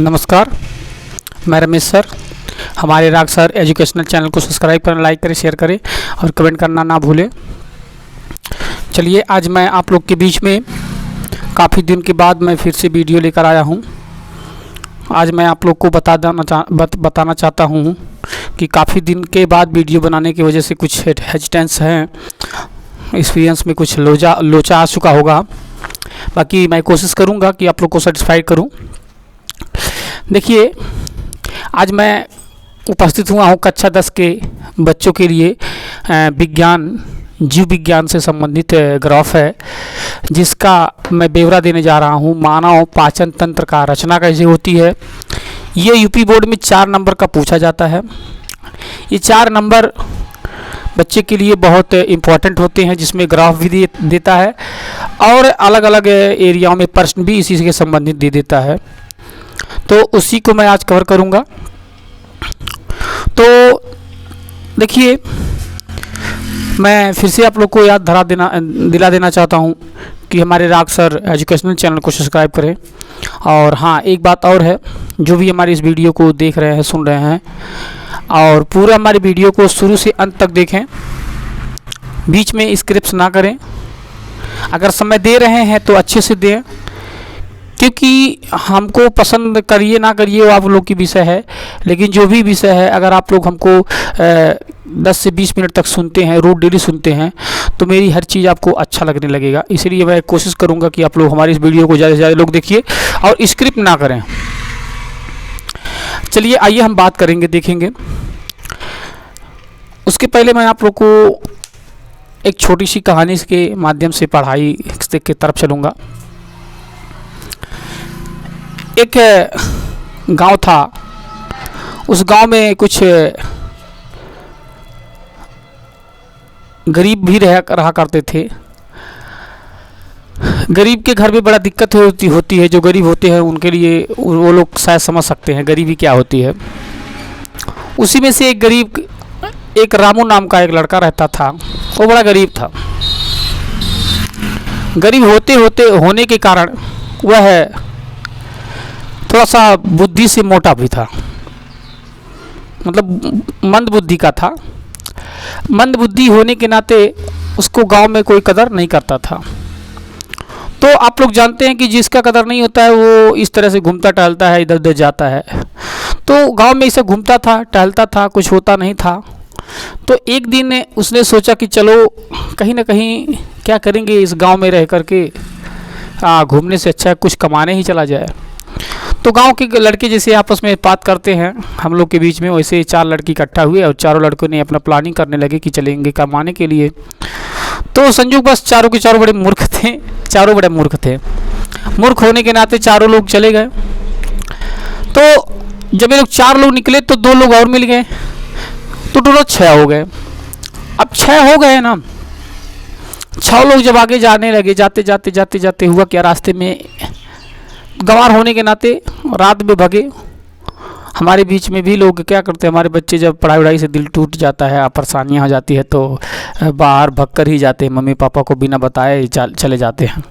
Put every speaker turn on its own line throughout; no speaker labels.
नमस्कार, मैं रमेश सर। हमारे राग सर एजुकेशनल चैनल को सब्सक्राइब करें, लाइक करें, शेयर करें और कमेंट करना ना भूलें। चलिए, आज मैं आप लोग के बीच में काफ़ी दिन के बाद मैं फिर से वीडियो लेकर आया हूं। आज मैं आप लोग को बताना चाहता हूं कि काफ़ी दिन के बाद वीडियो बनाने की वजह से कुछ हेजिटेंस हैं, एक्सपीरियंस में कुछ लोचा आ चुका होगा। बाकी मैं कोशिश करूंगा कि आप लोग को सेटिस्फाइड करूं। देखिए, आज मैं उपस्थित हुआ हूँ कक्षा 10 के बच्चों के लिए जीव विज्ञान से संबंधित ग्राफ है, जिसका मैं ब्यौरा देने जा रहा हूँ। मानव पाचन तंत्र का रचना कैसे होती है। ये यूपी बोर्ड में 4 नंबर का पूछा जाता है। ये 4 नंबर बच्चे के लिए बहुत इम्पोर्टेंट होते हैं, जिसमें ग्राफ भी देता है और अलग अलग एरियाओं में प्रश्न भी इसी से संबंधित दे देता है। तो उसी को मैं आज कवर करूँगा। तो देखिए, मैं फिर से आप लोग को याद दिला देना चाहता हूँ कि हमारे राग सर एजुकेशनल चैनल को सब्सक्राइब करें। और हाँ, एक बात और है, जो भी हमारी इस वीडियो को देख रहे हैं, सुन रहे हैं, और पूरा हमारी वीडियो को शुरू से अंत तक देखें, बीच में स्किप्स ना करें। अगर समय दे रहे हैं तो अच्छे से दें, क्योंकि हमको पसंद करिए ना करिए वो आप लोग की विषय है, लेकिन जो भी विषय है, अगर आप लोग हमको 10 से 20 मिनट तक सुनते हैं, रोज डेली सुनते हैं, तो मेरी हर चीज़ आपको अच्छा लगने लगेगा। इसलिए मैं कोशिश करूंगा कि आप लोग हमारी इस वीडियो को ज़्यादा से ज़्यादा लोग देखिए और स्क्रिप्ट ना करें। चलिए, आइए हम बात करेंगे, देखेंगे। उसके पहले मैं आप लोग को एक छोटी सी कहानी के माध्यम से पढ़ाई की तरफ चलूँगा। एक गांव था। उस गांव में कुछ गरीब भी रहा करते थे। गरीब के घर में बड़ा दिक्कत होती है। जो गरीब होते हैं उनके लिए वो लोग शायद समझ सकते हैं गरीबी क्या होती है। उसी में से एक रामू नाम का एक लड़का रहता था। वो बड़ा गरीब था। गरीब होने के कारण वह थोड़ा सा बुद्धि से मोटा भी था, मतलब मंद बुद्धि का था। मंद बुद्धि होने के नाते उसको गांव में कोई कदर नहीं करता था। तो आप लोग जानते हैं कि जिसका कदर नहीं होता है वो इस तरह से घूमता टहलता है, इधर उधर जाता है। तो गांव में इसे घूमता था, टहलता था, कुछ होता नहीं था। तो एक दिन उसने सोचा कि चलो कहीं ना कहीं क्या करेंगे, इस गांव में रह करके घूमने से अच्छा है कुछ कमाने ही चला जाए। तो गांव के लड़के जैसे आपस में बात करते हैं हम लोग के बीच में, वैसे 4 लड़के इकट्ठा हुए और चारों लड़कों ने अपना प्लानिंग करने लगे कि चलेंगे कमाने के लिए। तो संयोग बस चारों के चारों बड़े मूर्ख थे। मूर्ख होने के नाते चारों लोग चले गए। तो जब ये लोग 4 लोग निकले तो 2 लोग और मिल गए, तो टोटल 6 हो गए। अब 6 हो गए ना, 6 लोग जब आगे जाने लगे, जाते हुआ क्या, रास्ते में गंवार होने के नाते रात में भगे। हमारे बीच में भी लोग क्या करते हैं, हमारे बच्चे जब पढ़ाई से दिल टूट जाता है, परेशानियाँ हो जाती है, तो बाहर भग कर ही जाते हैं, मम्मी पापा को बिना बताए चले जाते हैं।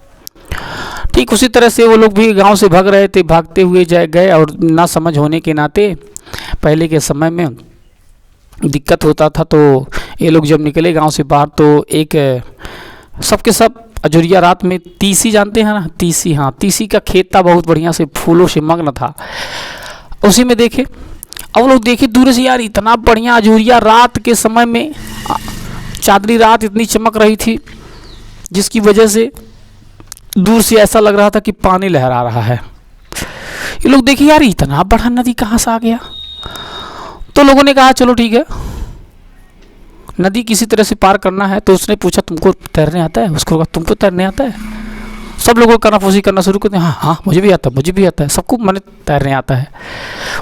ठीक उसी तरह से वो लोग भी गांव से भाग रहे थे, भागते हुए गए। और ना समझ होने के नाते पहले के समय में दिक्कत होता था। तो ये लोग जब निकले गांव से बाहर, तो एक सबके सब अजोरिया रात में तीसी, जानते हैं ना तीसी? हाँ, तीसी का खेत था, बहुत बढ़िया से फूलों से मग्न था। उसी में देखे, अब लोग देखे दूर से, यार इतना बढ़िया अजोरिया रात के समय में, चांदनी रात इतनी चमक रही थी, जिसकी वजह से दूर से ऐसा लग रहा था कि पानी लहरा रहा है। ये लोग देखे, यार इतना बड़ा नदी कहाँ से आ गया। तो लोगों ने कहा चलो ठीक है, नदी किसी तरह से पार करना है। तो उसने पूछा तुमको तैरने आता है? उसको कहा तुमको तैरने आता है? सब लोगों को कनाफूसी करना शुरू करते हैं, हाँ मुझे भी आता है, सबको मैंने तैरने आता है।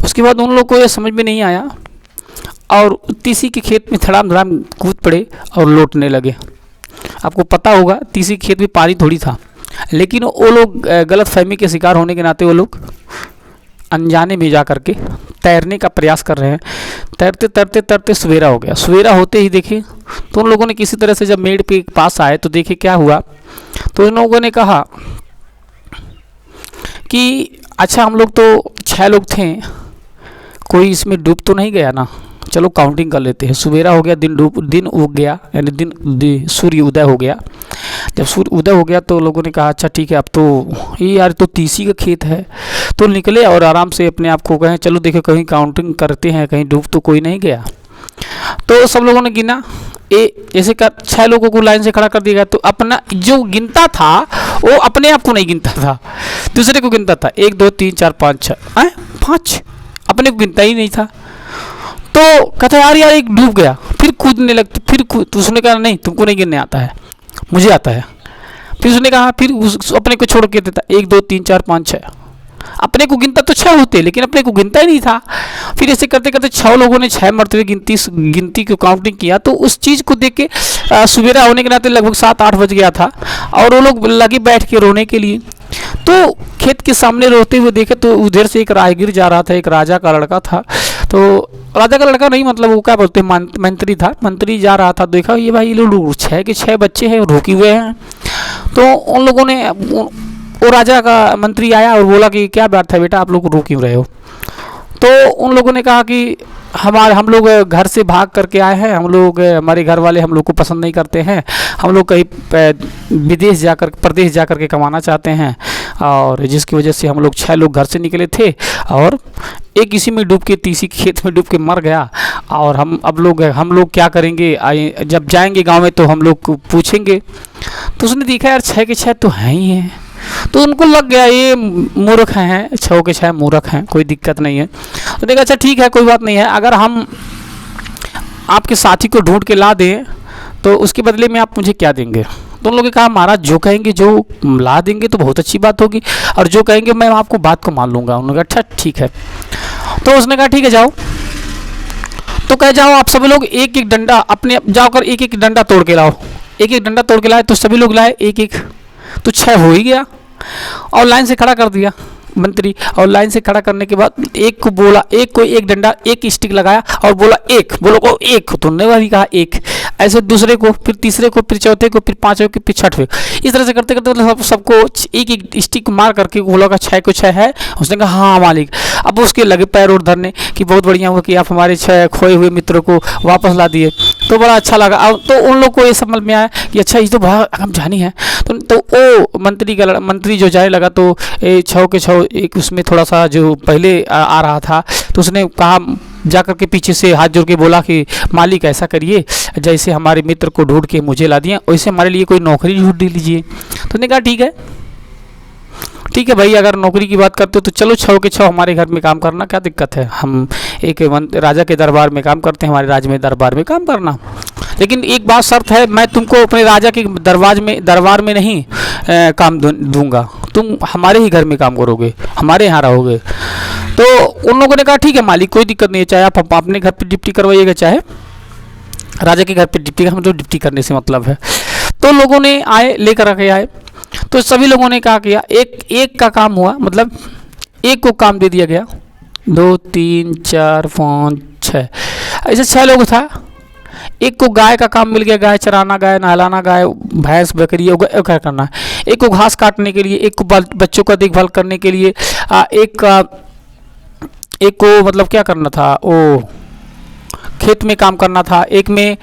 उसके बाद उन लोगों को ये समझ में नहीं आया और तीसी के खेत में धड़ाम कूद पड़े और लौटने लगे। आपको पता होगा तीसी के खेत में पानी थोड़ी था, लेकिन वो लोग गलत फहमी के शिकार होने के नाते वो लोग अनजाने में जा करके तैरने का प्रयास कर रहे हैं। तैरते सवेरा हो गया। सवेरा होते ही देखे तो उन लोगों ने किसी तरह से जब मेड़ पे पास आए तो देखे क्या हुआ। तो उन लोगों ने कहा कि अच्छा हम लोग तो 6 लोग थे, कोई इसमें डूब तो नहीं गया ना? चलो काउंटिंग कर लेते हैं। सवेरा हो गया, दिन उग गया, यानी सूर्य उदय हो गया। जब सूर्य उदय हो गया तो लोगों ने कहा अच्छा ठीक है, अब तो ये यार तो तीसी का खेत है, तो निकले और आराम से अपने आप को कहें चलो देखो कहीं काउंटिंग करते हैं, कहीं डूब तो कोई नहीं गया। तो सब लोगों ने गिना, ऐसे कर 6 लोगों को लाइन से खड़ा कर दिया गया। तो अपना जो गिनता था वो अपने आप को नहीं गिनता था, दूसरे को गिनता था। 1 2 3 4 5 6 5, अपने को गिनता ही नहीं था। तो कहता यार एक डूब गया, फिर कूदने लगते, फिर तो उसने कहा नहीं तुमको नहीं गिनने आता है, मुझे आता है। फिर उसने कहा, फिर अपने को छोड़ के देता 1 2 3 4 5 6, अपने को गिनता तो 6 होते लेकिन अपने को गिनता ही नहीं था। फिर ऐसे करते करते 6 लोगों ने 6 मरतबे गिनती को काउंटिंग किया। तो उस चीज़ को देख के सवेरा होने के नाते लगभग 7 8 बज गया था और वो लोग लगे बैठ के रोने के लिए। तो खेत के सामने रोते हुए देखे तो उधर से एक राहगीर जा रहा था, एक राजा का लड़का था। तो राजा का लड़का नहीं, मतलब वो क्या बोलते हैं, मंत्री था। मंत्री जा रहा था, देखा ये भाई लोग 6 के 6 बच्चे हैं, रोके हुए हैं। तो उन लोगों ने, वो राजा का मंत्री आया और बोला कि क्या बात है बेटा, आप लोग रो क्यों रहे हो? तो उन लोगों ने कहा कि हम लोग घर से भाग करके आए हैं, हम लोग, हमारे घर वाले हम लोग को पसंद नहीं करते हैं, हम लोग कहीं विदेश जाकर, प्रदेश जाकर के कमाना चाहते हैं, और जिसकी वजह से हम लोग 6 लोग घर से निकले थे और एक इसी में डूब के, तीसी खेत में डूब के मर गया। और हम लोग क्या करेंगे, जब जाएंगे गांव में तो हम लोग को पूछेंगे। तो उसने देखा यार 6 के 6 तो हैं ही हैं, तो उनको लग गया ये मूर्ख हैं, 6 के 6 मूर्ख हैं, कोई दिक्कत नहीं है। तो देखा अच्छा ठीक है, कोई बात नहीं है, अगर हम आपके साथी को ढूंढ के ला दें तो उसके बदले में आप मुझे क्या देंगे? तो उन लोगों ने कहा महाराज जो कहेंगे, जो ला देंगे तो बहुत अच्छी बात होगी, और जो कहेंगे मैं आपको बात को मान लूँगा। उन्होंने कहा अच्छा ठीक है। तो उसने कहा ठीक है जाओ। तो कह जाओ आप सभी लोग एक एक डंडा अपने जाकर एक एक डंडा तोड़ के लाओ। एक एक डंडा तोड़ के लाए तो सभी लोग लाए एक एक, तो 6 हो ही गया। और लाइन से खड़ा कर दिया मंत्री, और लाइन से खड़ा करने के बाद एक को बोला, एक को एक डंडा, एक स्टिक लगाया और बोला एक, बोलो को एक, तो उन्होंने भी कहा एक, ऐसे दूसरे को, फिर तीसरे को, फिर चौथे को, फिर पांचवें को, फिर छठवें, इस तरह से करते करते सबको एक एक स्टिक मार करके बोला का 6 को 6 है। उसने कहा हाँ मालिक। अब उसके लगे पैर और धरने कि बहुत बढ़िया हुआ कि आप हमारे 6 खोए हुए मित्रों को वापस ला दिए, तो बड़ा अच्छा लगा। अब तो उन लोग को ये समझ में आया कि अच्छा ये तो बड़ा हम जानी है। तो वो मंत्री जो जाने लगा तो 6 के 6 एक उसमें थोड़ा सा जो पहले आ रहा था, तो उसने कहा जाकर के पीछे से हाथ जोड़ के बोला कि मालिक ऐसा करिए, जैसे हमारे मित्र को ढूंढ के मुझे ला दिए वैसे हमारे लिए कोई नौकरी ढूंढ लीजिए। तो उसने कहा ठीक है भाई, अगर नौकरी की बात करते हो तो चलो 6 के 6 हमारे घर में काम करना, क्या दिक्कत है, हम एक राजा के दरबार में काम करते हैं, हमारे राज्य में दरबार में काम करना, लेकिन एक बात शर्त है, मैं तुमको अपने राजा के दरबार में नहीं काम दूंगा, तुम हमारे ही घर में काम करोगे, हमारे यहाँ रहोगे। तो उन लोगों ने कहा ठीक है मालिक, कोई दिक्कत नहीं है, चाहे आप अपने घर पे ड्यूटी करवाइएगा, चाहे राजा के घर पे ड्यूटी, हम जो ड्यूटी करने से मतलब है। तो लोगों ने आए, लेकर के आए, तो सभी लोगों ने क्या किया, एक का काम हुआ, मतलब एक को काम दे दिया गया, 2 3 4 5 6, ऐसे 6 लोग था। एक को गाय का काम मिल गया, गाय चराना, गाय नहलाना, गाय भैंस बकरी क्या करना है, एक को घास काटने के लिए, एक को बच्चों का देखभाल करने के लिए, एक को मतलब क्या करना था, वो खेत में काम करना था, एक में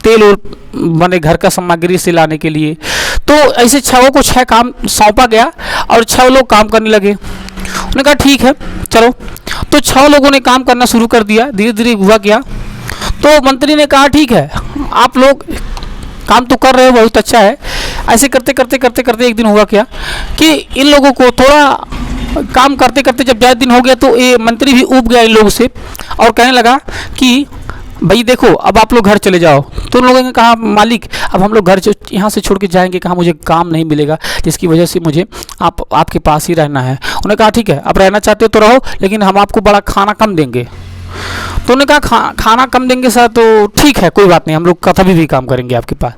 तेल और बने घर का सामग्री से लाने के लिए। तो ऐसे 6 को 6 काम सौंपा गया और 6 लोग काम करने लगे। उन्होंने कहा ठीक है चलो, तो 6 लोगों ने काम करना शुरू कर दिया। धीरे धीरे हुआ क्या, तो मंत्री ने कहा ठीक है आप लोग काम तो कर रहे हो, बहुत अच्छा है। ऐसे करते करते करते करते एक दिन हुआ क्या कि इन लोगों को थोड़ा काम करते करते जब ज़्यादा दिन हो गया तो ये मंत्री भी ऊब गया इन लोगों से और कहने लगा कि भाई देखो अब आप लोग घर चले जाओ। तो उन लोगों ने कहा मालिक अब हम लोग घर यहाँ से छोड़ के जाएंगे, कहा मुझे काम नहीं मिलेगा जिसकी वजह से मुझे आपके पास ही रहना है। उन्होंने कहा ठीक है अब रहना चाहते हो तो रहो, लेकिन हम आपको बड़ा खाना कम देंगे। तो उन्होंने कहा खाना कम देंगे सर, तो ठीक है कोई बात नहीं, हम लोग कभी भी काम करेंगे आपके पास।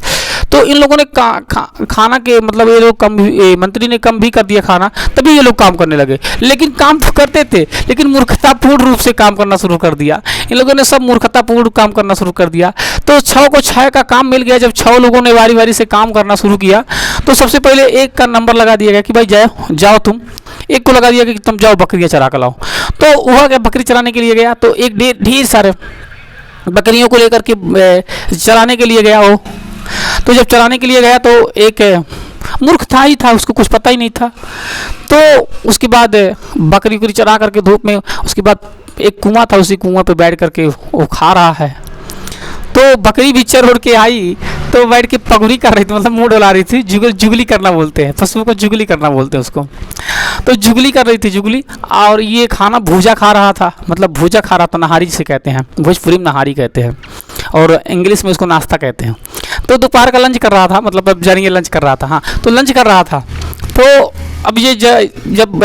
तो इन लोगों ने खाना के मतलब ये लोग मंत्री ने कम भी कर दिया खाना, तभी ये लोग काम करने लगे। लेकिन काम तो करते थे लेकिन मूर्खतापूर्ण रूप से काम करना शुरू कर दिया। इन लोगों ने सब मूर्खतापूर्ण काम करना शुरू कर दिया। तो 6 को 6 का काम मिल गया। जब 6 लोगों ने बारी बारी से काम करना शुरू किया तो सबसे पहले एक का नंबर लगा दिया गया कि भाई जाओ तुम। एक को लगा दिया कि तुम जाओ बकरियां चरा कर लाओ। तो वह क्या बकरी चराने के लिए गया, तो एक ढेर सारे बकरियों को लेकर के चराने के लिए गया वो। तो जब चराने के लिए गया तो एक मूर्ख था ही था, उसको कुछ पता ही नहीं था। तो उसके बाद बकरी उकरी चरा करके धूप में, उसके बाद एक कुआं था, उसी कुआं पे बैठ करके वो खा रहा है। तो बकरी भी चर उड़ के आई, तो बैठ के पगुरी कर रही थी, मतलब मुंह डोला रही थी। जुगली करना बोलते हैं, पशुओं को जुगली करना बोलते हैं उसको। तो जुगली कर रही थी, जुगली। और ये खाना भूजा खा रहा था, मतलब भूजा खा रहा था, नहारी जिसे कहते हैं, भोजपुरी में नहारी कहते हैं और इंग्लिश में उसको नाश्ता कहते हैं। तो दोपहर का लंच कर रहा था, मतलब अब जानिए लंच कर रहा था, हाँ तो लंच कर रहा था। तो अब ये जब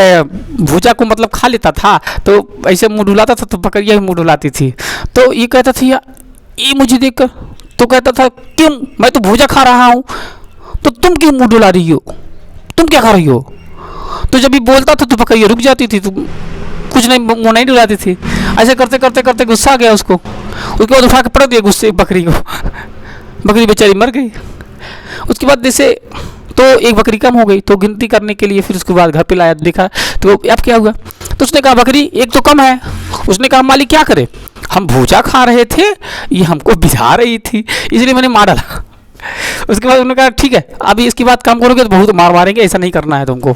भूजा को मतलब खा लेता था तो ऐसे मुँह डुलाता था, तो बकरियाँ भी मुँह डुलाती थी। तो ये कहता था ये मुझे देखकर, तो कहता था क्यों, मैं तो भूजा खा रहा हूँ, तो तुम क्यों मुँह डुला रही हो, तुम क्या खा रही हो। तो जब ये बोलता था तो बकरियाँ रुक जाती थी, तो कुछ नहीं, मुँह नहीं डुलाती थी। ऐसे करते करते करते गुस्सा आ गया उसको, उसके बाद उठा के पटक दिया गुस्से बकरी को। बकरी बेचारी मर गई। उसके बाद जैसे तो एक बकरी कम हो गई, तो गिनती करने के लिए फिर उसके बाद घर पे लाया, देखा तो अब क्या हुआ। तो उसने कहा बकरी एक तो कम है। उसने कहा मालिक क्या करे, हम भूजा खा रहे थे, ये हमको बिझा रही थी, इसलिए मैंने मार डाला। उसके बाद उन्होंने कहा ठीक है, अभी इसके बाद काम करोगे तो बहुत मार मारेंगे, ऐसा नहीं करना है तुमको।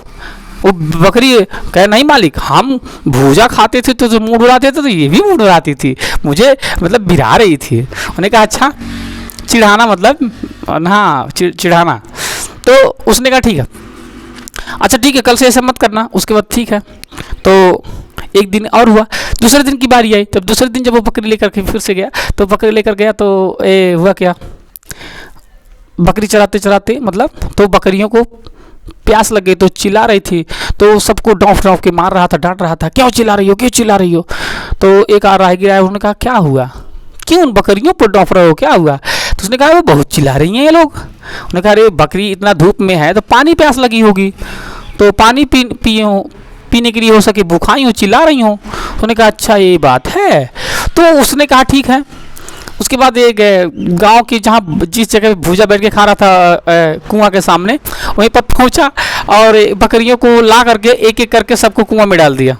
वो बकरी कहे नहीं मालिक, हम भूजा खाते थे तो मुँह डुलाते थे, तो ये भी मुँह डुलाती थी, मुझे मतलब बिरा रही थी। उन्होंने कहा अच्छा, चिढ़ाना मतलब हाँ चिढ़ाना। तो उसने कहा ठीक है, अच्छा ठीक है, कल से ऐसा मत करना। उसके बाद ठीक है। तो एक दिन और हुआ, दूसरे दिन की बारी आई। तब दूसरे दिन जब वो बकरी लेकर के फिर से गया, तो बकरी लेकर गया तो हुआ क्या, बकरी चराते चराते मतलब तो बकरियों को प्यास लग गई, तो चिल्ला रही थी, तो सबको डॉफ डॉफ के मार रहा था, डांट रहा था, क्यों चिल्ला रही हो, क्यों चिल्ला रही हो। तो एक आ राहगीर आया, उन्होंने कहा क्या हुआ, क्यों उन बकरियों पर डॉफ रहे हो, क्या हुआ। तो उसने कहा वो बहुत चिल्ला रही हैं ये लोग। उन्होंने कहा अरे बकरी इतना धूप में है तो पानी प्यास लगी होगी, तो पानी पीने के लिए हो सके भूखाई हो, चिल्ला रही हो। उन्होंने कहा अच्छा ये बात है। तो उसने कहा ठीक है। उसके बाद एक गांव की जहाँ जिस जगह भूजा बैठ के खा रहा था कुआं के सामने, वहीं पर पहुंचा और बकरियों को ला करके एक एक करके सबको कुआं में डाल दिया।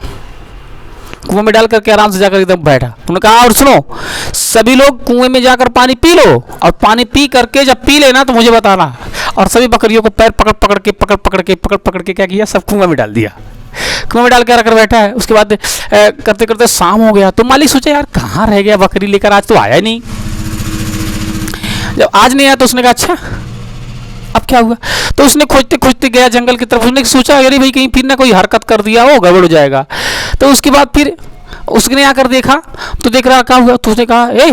कुएं में डाल करके आराम से जाकर एकदम बैठा। उन्होंने कहा और सुनो, सभी लोग कुएं में जाकर पानी पी लो, और पानी पी करके जब पी लेना तो मुझे बताना। और सभी बकरियों को पैर पकड़ पकड़ के क्या किया, सब कुएं में डाल दिया। कुएं में डाल के रखकर बैठा है। उसके बाद करते करते शाम हो गया, तो मालिक सोचा यार कहाँ रह गया बकरी लेकर, आज तो आया नहीं। जब आज नहीं आया तो उसने कहा अच्छा अब क्या हुआ। तो उसने खोजते खोजते गया जंगल की तरफ। उसने सोचा अरे भाई कहीं फिर ना कोई हरकत कर दिया हो, गड़बड़ हो जाएगा। तो उसके बाद फिर उसने आकर देखा, तो देख रहा क्या हुआ। तो उसने कहा ए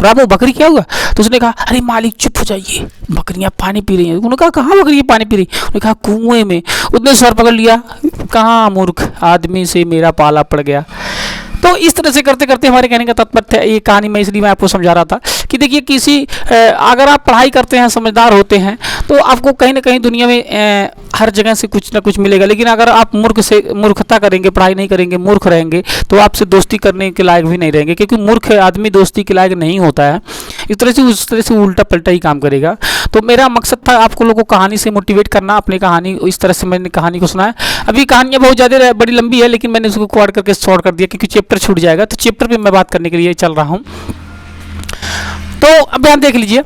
रामू बकरी क्या हुआ। तो उसने कहा अरे मालिक चुप हो जाइए, बकरियां पानी पी रही हैं। उन्होंने कहा कहाँ बकरियां पानी पी रही। उन्होंने कहा कुएं में। उसने सर पकड़ लिया, कहाँ मूर्ख आदमी से मेरा पाला पड़ गया। तो इस तरह से करते करते हमारे कहने का तात्पर्य ये कहानी में इसलिए मैं आपको समझा रहा था कि देखिए किसी अगर आप पढ़ाई करते हैं, समझदार होते हैं, तो आपको कहीं ना कहीं दुनिया में हर जगह से कुछ ना कुछ मिलेगा। लेकिन अगर आप मूर्खता करेंगे, पढ़ाई नहीं करेंगे, मूर्ख रहेंगे, तो आपसे दोस्ती करने के लायक भी नहीं रहेंगे, क्योंकि मूर्ख आदमी दोस्ती के लायक नहीं होता है। इस तरह से उस तरह से उल्टा पलटा ही काम करेगा। तो मेरा मकसद था आपको लोगों को कहानी से मोटिवेट करना। अपनी कहानी इस तरह से मैंने कहानी को सुनाया। अभी कहानियाँ बहुत ज़्यादा बड़ी लंबी है, लेकिन मैंने उसको क्वाड करके शॉर्ट कर दिया क्योंकि चैप्टर छूट जाएगा। तो चैप्टर पे मैं बात करने के लिए चल रहा हूँ। तो अब यहाँ देख लीजिए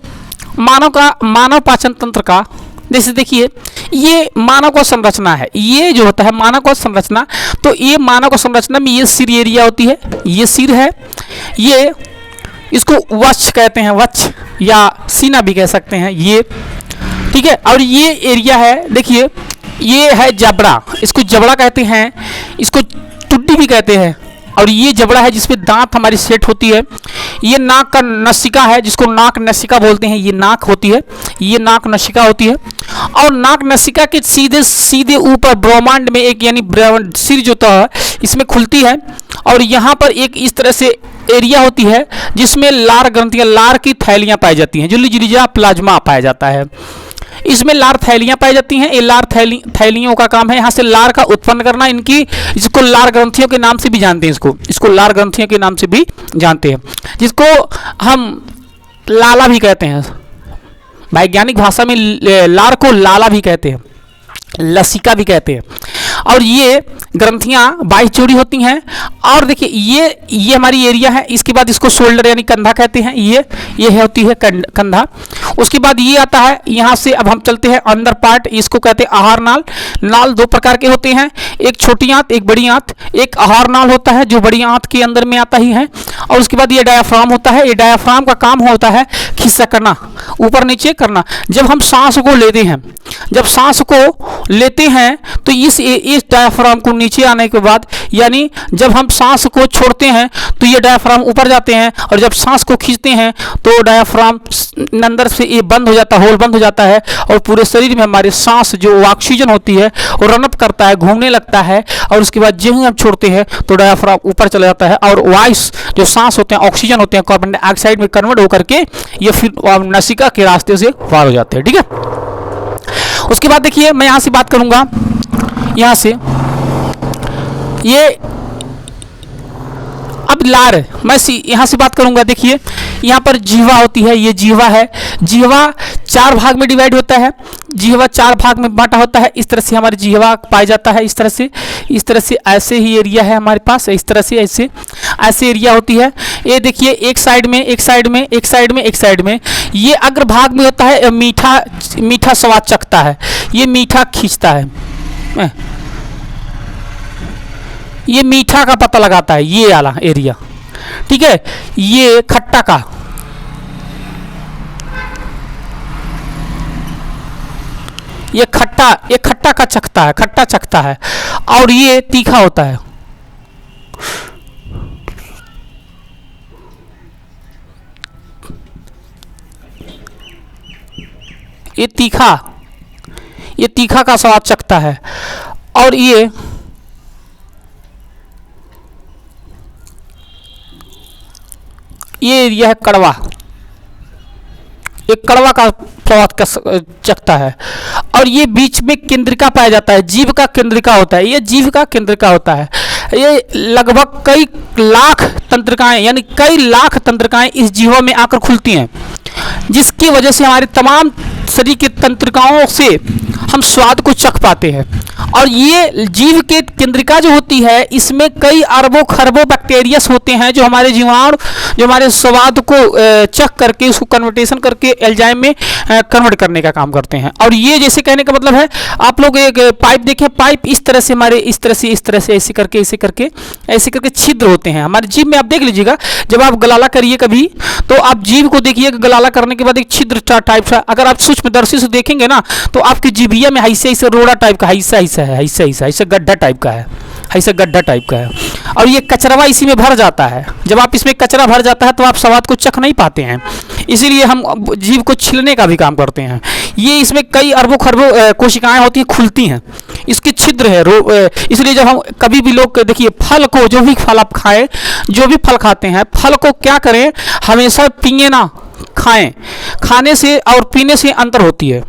मानव पाचन तंत्र का, जैसे देखिए ये मानव को संरचना है। ये जो होता है मानव को संरचना, तो ये मानव को संरचना में ये सिर एरिया होती है, ये सिर है, ये इसको वक्ष कहते हैं, वक्ष या सीना भी कह सकते हैं ये, ठीक है। और ये एरिया है, देखिए ये है जबड़ा, इसको जबड़ा कहते हैं, इसको टुड्डी भी कहते हैं। और ये जबड़ा है जिसपे दांत हमारी सेट होती है। ये नाक का नसिका है, जिसको नाक नसिका बोलते हैं, ये नाक होती है, ये नाक नसिका होती है। और नाक नसिका के सीधे सीधे ऊपर ब्रह्मांड में एक यानी सिर जो है इसमें खुलती है। और यहाँ पर एक इस तरह से एरिया होती है जिसमें लार ग्रंथियाँ, लार की थैलियाँ पाई जाती हैं, जो लिजिरिया प्लाज्मा पाया जाता है। इसमें लार थैलियाँ पाई जाती हैं। ये लार थैलियों का काम है यहाँ से लार का उत्पन्न करना। इनकी इसको लार ग्रंथियों के नाम से भी जानते हैं, इसको लार ग्रंथियों के नाम से भी जानते हैं, जिसको हम लाला भी कहते हैं। वैज्ञानिक भाषा में लार को लाला भी कहते हैं, लसिका भी कहते हैं। और ये ग्रंथियां 22 जोड़ी होती हैं। और देखिए ये हमारी एरिया है। इसके बाद इसको शोल्डर यानी कंधा कहते हैं। ये होती है कंधा। उसके बाद ये आता है, यहाँ से अब हम चलते हैं अंदर पार्ट, इसको कहते हैं आहार नाल। नाल दो प्रकार के होते हैं, एक छोटी आंत, एक बड़ी आंत। एक आहार नाल होता है जो बड़ी आंत के अंदर में आता ही है। और उसके बाद ये डायाफ्राम होता है। ये डायाफ्राम का काम होता है खिस्सा करना, ऊपर नीचे करना। जब हम सांस को लेते हैं, जब सांस को लेते हैं तो इस डायाफ्राम को नीचे आने के बाद, यानी जब हम सांस को छोड़ते हैं तो ये डायाफ्राम ऊपर जाते हैं, और जब सांस को खींचते हैं तो डायाफ्राम अंदर से ये बंद हो जाता है, होल बंद हो जाता है, और पूरे शरीर में हमारे सांस जो ऑक्सीजन होती है वो रनअप करता है, घूमने लगता है। और उसके बाद जब हम छोड़ते हैं तो डायाफ्राम ऊपर चला जाता है, और वाइस जो सांस होते हैं, ऑक्सीजन होते हैं, कार्बन डाइऑक्साइड में कन्वर्ट होकर के ये फिर नासिका के रास्ते से बाहर हो जाते हैं। ठीक है। उसके बाद देखिए मैं यहाँ से बात करूँगा, यहाँ से ये अब लार, मैं यहाँ से बात करूँगा। देखिए यहाँ पर जिह्वा होती है, ये जिह्वा है। जिह्वा 4 भाग में डिवाइड होता है, जिह्वा 4 भाग में बांटा होता है। इस तरह से हमारे जिह्वा पाया जाता है, इस तरह से ऐसे ही एरिया है हमारे पास, इस तरह से ऐसे एरिया होती है। ये देखिए एक साइड में, एक साइड में, एक साइड में, एक साइड में। ये अग्र भाग में होता है, मीठा स्वाद चखता है, ये मीठा खींचता है, ये मीठा का पता लगाता है, ये वाला एरिया। ठीक है। ये खट्टा का, ये खट्टा का चखता है, खट्टा चखता है। और ये तीखा होता है, ये तीखा का स्वाद चखता है। और ये एरिया है कड़वा, एक कड़वा का स्वाद चखता है। और ये बीच में केंद्रिका पाया जाता है, जीभ का केंद्रिका होता है, ये जीभ का केंद्रिका होता है। ये लगभग कई लाख तंत्रिकाएं, यानी कई लाख तंत्रिकाएं इस जीवा में आकर खुलती हैं, जिसकी वजह से हमारे तमाम शरीर के तंत्रिकाओं से हम स्वाद को चख पाते हैं। और ये जीव के केंद्रिका जो होती है, इसमें कई अरबों खरबों बैक्टीरियास होते हैं जो हमारे जीवाणु, जो हमारे स्वाद को चख करके उसको कन्वर्टेशन करके एंजाइम में कन्वर्ट करने का काम करते हैं। और ये जैसे कहने का मतलब है, आप लोग एक पाइप देखें, पाइप इस तरह से हमारे इस तरह से ऐसे करके छिद्र होते हैं हमारे जीभ में। आप देख लीजिएगा, जब आप गलाला करिए कभी तो आप जीभ को देखिए, गलाला करने के बाद एक छिद्र टाइप का, अगर आप सूक्ष्मदर्शी से देखेंगे ना तो आपकी जीभिया में ऐसे रोड़ा टाइप का ऐसा गड्ढा टाइप का है, ऐसा गड्ढा टाइप का है। और ये कचरवा इसी में भर जाता है। जब आप इसमें कचरा भर जाता है तो आप स्वाद को चख नहीं पाते हैं, इसीलिए हम जीभ को छीलने का भी काम करते हैं। ये इसमें कई अरबों खरबों कोशिकाएं होती हैं, खुलती हैं, इसके छिद्र है। इसलिए जब हम कभी भी लोग देखिए, फल को, जो भी फल आप खाएं, जो भी फल खाते हैं, फल को क्या करें, हमेशा पिए ना, खाएं। खाने से और पीने से अंतर होती है।